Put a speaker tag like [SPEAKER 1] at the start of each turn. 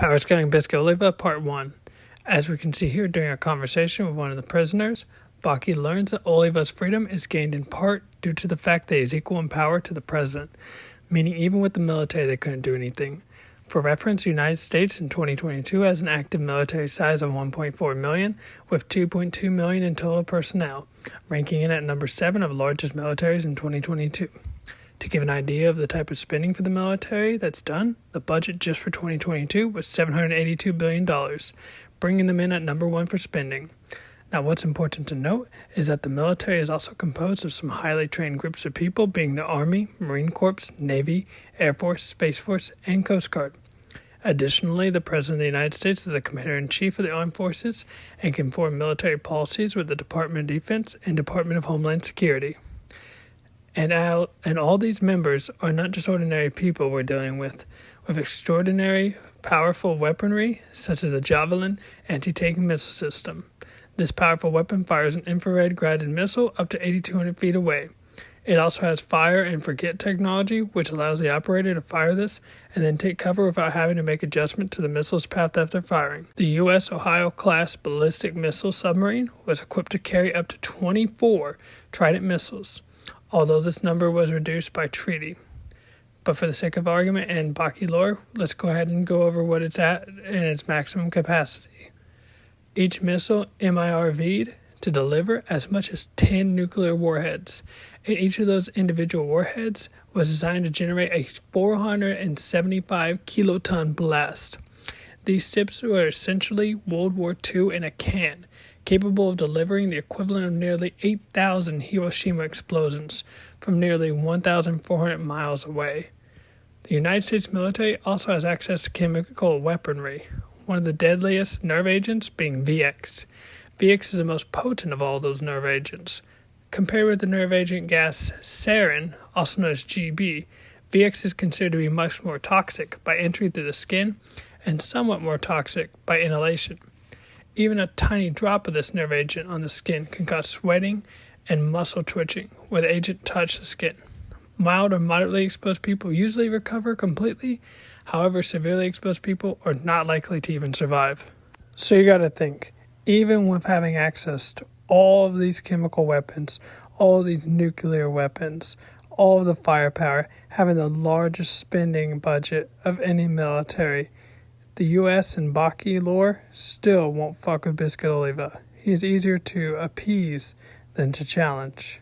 [SPEAKER 1] Power Scaling Biscuit Oliva, Part 1. As we can see here during our conversation with one of the prisoners, Baki learns that Oliva's freedom is gained in part due to the fact that he is equal in power to the president, meaning even with the military they couldn't do anything. For reference, the United States in 2022 has an active military size of 1.4 million, with 2.2 million in total personnel, ranking it at number 7 of largest militaries in 2022. To give an idea of the type of spending for the military that's done, the budget just for 2022 was $782 billion, bringing them in at number 1 for spending. Now, what's important to note is that the military is also composed of some highly trained groups of people, being the Army, Marine Corps, Navy, Air Force, Space Force, and Coast Guard. Additionally, the President of the United States is the Commander-in-Chief of the Armed Forces and can form military policies with the Department of Defense and Department of Homeland Security. And all these members are not just ordinary people we're dealing with extraordinary, powerful weaponry, such as the Javelin anti-tank missile system. This powerful weapon fires an infrared-guided missile up to 8,200 feet away. It also has fire and forget technology, which allows the operator to fire this and then take cover without having to make adjustment to the missile's path after firing. The U.S. Ohio-class ballistic missile submarine was equipped to carry up to 24 Trident missiles, although this number was reduced by treaty. But for the sake of argument and Baki lore, let's go ahead and go over what it's at in its maximum capacity. Each missile MIRV'd to deliver as much as 10 nuclear warheads, and each of those individual warheads was designed to generate a 475 kiloton blast. These ships were essentially World War II in a can, capable of delivering the equivalent of nearly 8,000 Hiroshima explosions from nearly 1,400 miles away. The United States military also has access to chemical weaponry, one of the deadliest nerve agents being VX. VX is the most potent of all those nerve agents. Compared with the nerve agent gas sarin, also known as GB, VX is considered to be much more toxic by entry through the skin and somewhat more toxic by inhalation. Even a tiny drop of this nerve agent on the skin can cause sweating and muscle twitching where the agent touched the skin. Mild or moderately exposed people usually recover completely. However, severely exposed people are not likely to even survive. So you gotta think, even with having access to all of these chemical weapons, all of these nuclear weapons, all of the firepower, having the largest spending budget of any military, the U.S. and Baki lore still won't fuck with Biscuit Oliva. He is easier to appease than to challenge.